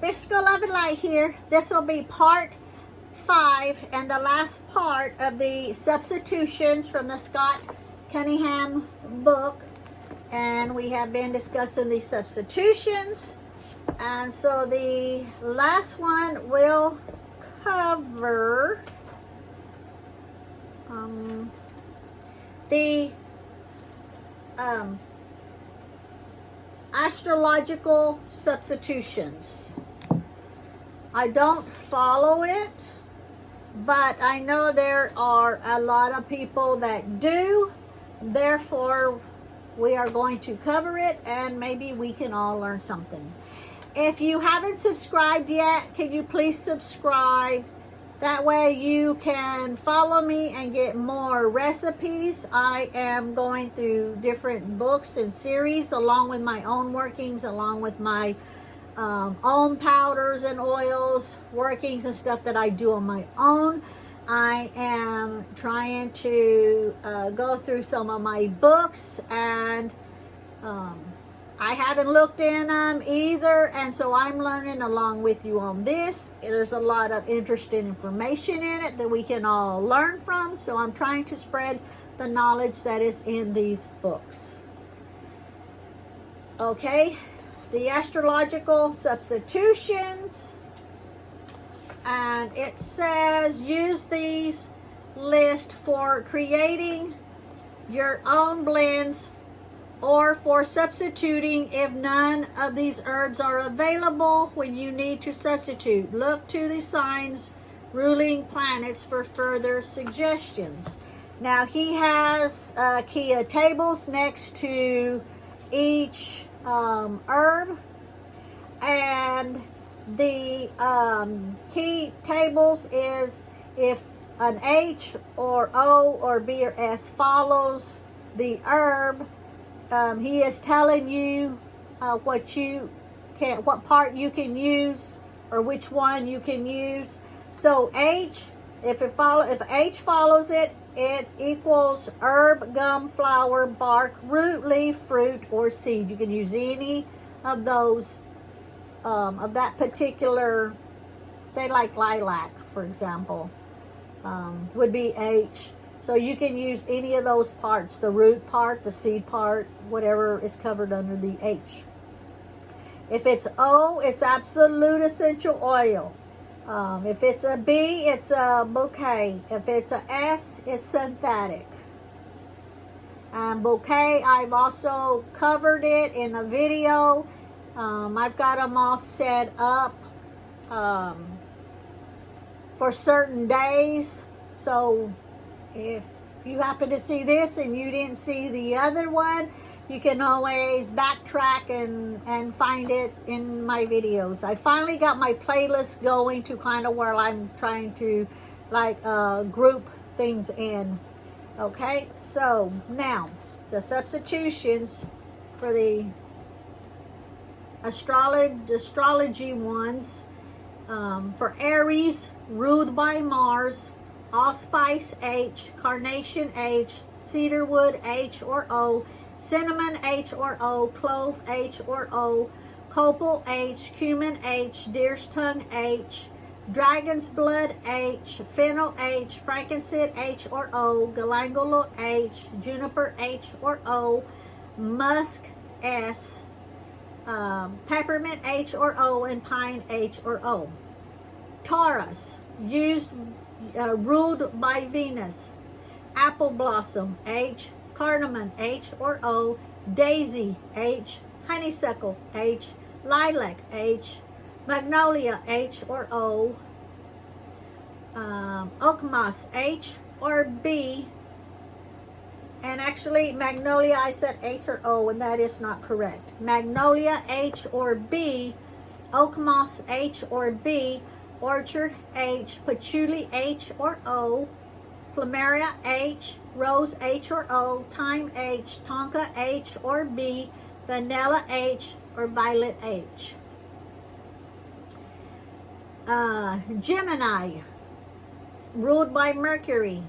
Biscuit Love and Light here. This will be part 5 and the last part of the Substitutions from the Scott Cunningham book. And we have been discussing the substitutions. And so the last one will cover the astrological substitutions. I don't follow it, but I know there are a lot of people that do. Therefore, we are going to cover it, and maybe we can all learn something. If you haven't subscribed yet, can you please subscribe? That way you can follow me and get more recipes. I am going through different books and series along with my own workings, along with my own powders and oils, workings and stuff that I do on my own. I am trying to go through some of my books, and I haven't looked in them either, and so I'm learning along with you on this. There's a lot of interesting information in it that we can all learn from, so I'm trying to spread the knowledge that is in these books. Okay, the astrological substitutions, and it says use these lists for creating your own blends or for substituting if none of these herbs are available when you need to substitute. Look to the signs ruling planets for further suggestions. Now he has key tables next to each herb, and the key tables is if an H or O or B or S follows the herb, he is telling you what part you can use or which one you can use. So H, if H follows it, it equals herb, gum, flower, bark, root, leaf, fruit, or seed. You can use any of those of that particular, say like lilac, for example, would be H. So you can use any of those parts, the root part, the seed part, whatever is covered under the H. If it's O, it's absolute essential oil. If it's a B, it's a bouquet. If it's a S, it's synthetic. Bouquet, I've also covered it in a video. I've got them all set up for certain days. So if you happen to see this and you didn't see the other one, you can always backtrack and find it in my videos. I finally got my playlist going to kind of where I'm trying to like group things in. Okay, so now the substitutions for the astrology ones. For Aries, ruled by Mars, allspice H, carnation H, cedarwood H or O, cinnamon H or O, clove H or O, copal H, cumin H, deer's tongue H, dragon's blood H, fennel H, frankincense H or O, galangal H, juniper H or O, musk S, peppermint H or O, and pine H or O. Taurus, ruled by Venus, apple blossom H, cardamom H or O, daisy H, honeysuckle H, lilac H, magnolia H or O, oak moss H or B. And actually, magnolia, I said H or O, and that is not correct. Magnolia H or B, oak moss H or B, orchard H, patchouli H or O, plumeria H, rose H or O, thyme H, tonka H or B, vanilla H or violet H. Gemini, ruled by Mercury,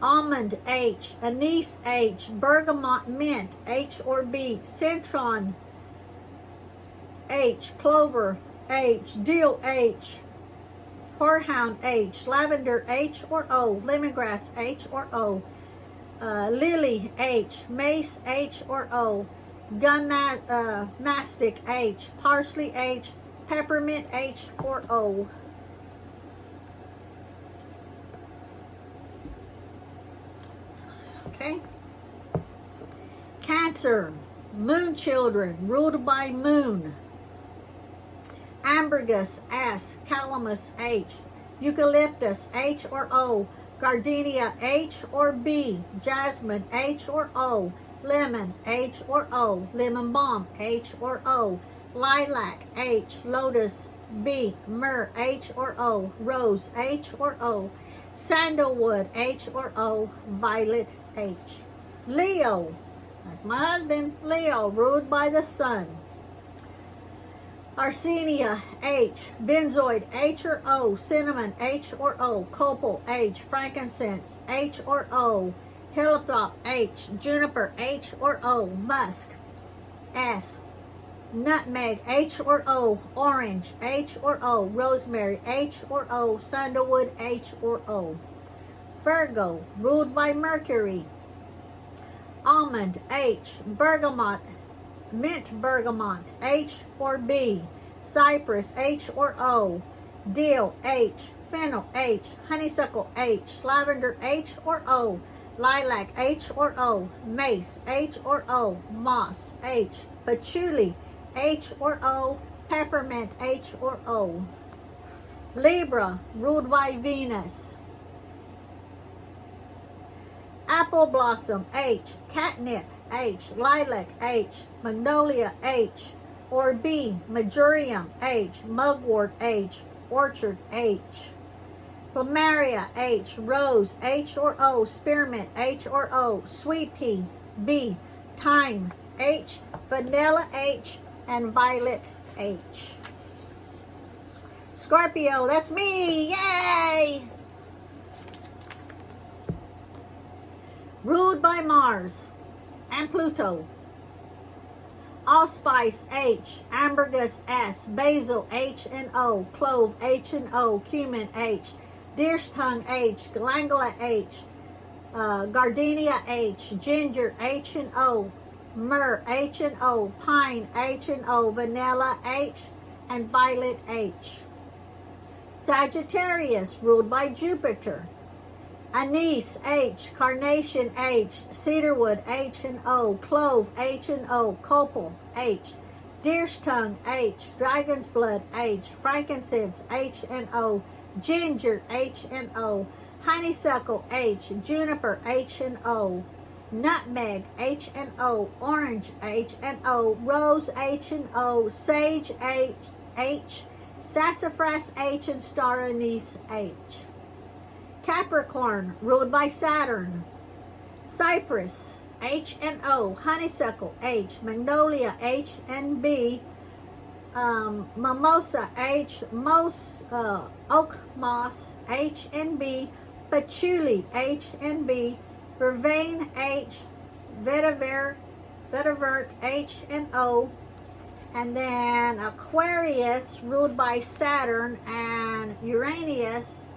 almond H, anise H, bergamot mint H or B, citron H, clover H, Dill H, Horehound H, Lavender H or O, Lemongrass H or O, Lily H, Mace H or O, Gun Mastic H, Parsley H, Peppermint H or O. Okay. Cancer, Moon Children, ruled by Moon. Ambergris S, Calamus H, Eucalyptus H or O, Gardenia H or B, Jasmine H or O, Lemon H or O, Lemon Balm H or O, Lilac H, Lotus B, Myrrh H or O, Rose H or O, Sandalwood H or O, Violet H. Leo, that's my husband, Leo, ruled by the Sun. Arsenia H, Benzoid H or O, Cinnamon H or O, Copal H, Frankincense H or O, Heliothop H, Juniper H or O, Musk S, Nutmeg H or O, Orange H or O, Rosemary H or O, Sandalwood H or O. Virgo, ruled by Mercury. Almond H, Bergamot, Mint Bergamot H or B, Cypress H or O, Dill H, Fennel H, Honeysuckle H, Lavender H or O, Lilac H or O, Mace H or O, Moss H, Patchouli H or O, Peppermint H or O. Libra, ruled by Venus. Apple Blossom H, Catnip H, Lilac H, Magnolia H or B, Marjoram H, Mugwort H, Orchard H. Plumeria H, Rose H or O, Spearmint H or O, Sweet Pea B, Thyme H, Vanilla H, and Violet H. Scorpio, that's me, yay! Ruled by Mars and Pluto. Allspice H, Ambergris S, Basil H and O, Clove H and O, Cumin H, Deer's Tongue H, Galangala H, Gardenia H, Ginger H and O, Myrrh H and O, Pine H and O, Vanilla H, and Violet H. Sagittarius, ruled by Jupiter. Anise H, Carnation H, Cedarwood H and O, Clove H and O, Copal H, Deer's Tongue H, Dragon's Blood H, Frankincense H and O, Ginger H and O, Honeysuckle H, Juniper H and O, Nutmeg H and O, Orange H and O, Rose H and O, Sage H, Sassafras H, and Star Anise H. Capricorn, ruled by Saturn. Cypress H and O, Honeysuckle H, Magnolia H and B, Mimosa H, Oak Moss H and B, Patchouli H and B, Vervain H, Vetiver H and O, and then Aquarius, ruled by Saturn, and Uranus,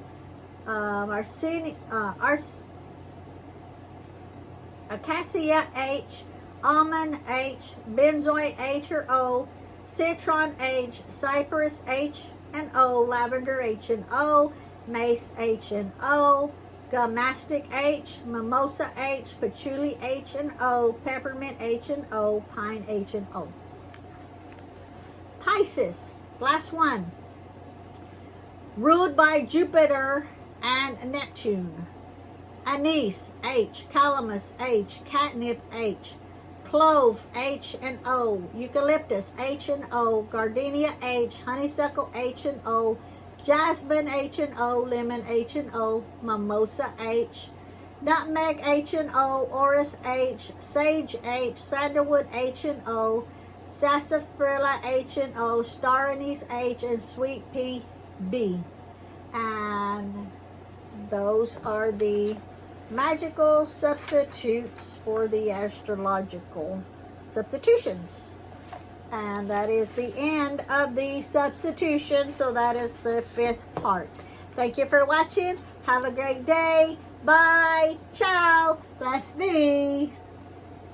Acacia H, Almond H, Benzoid H or O, Citron H, Cypress H and O, Lavender H and O, Mace H and O, Gum Mastic H, Mimosa H, Patchouli H and O, Peppermint H and O, Pine H and O. Pisces, last one, ruled by Jupiter and Neptune. Anise H, Calamus H, Catnip H, Clove H and O, Eucalyptus H and O, Gardenia H, Honeysuckle H and O, Jasmine H and O, Lemon H and O, Mimosa H, Nutmeg H and O, Orris H, Sage H, Sandalwood H and O, Sassafras H and O, Star Anise H, and Sweet Pea B. And those are the magical substitutes for the astrological substitutions. And that is the end of the substitution. So that is the 5th part. Thank you for watching. Have a great day. Bye. Ciao. Bless me.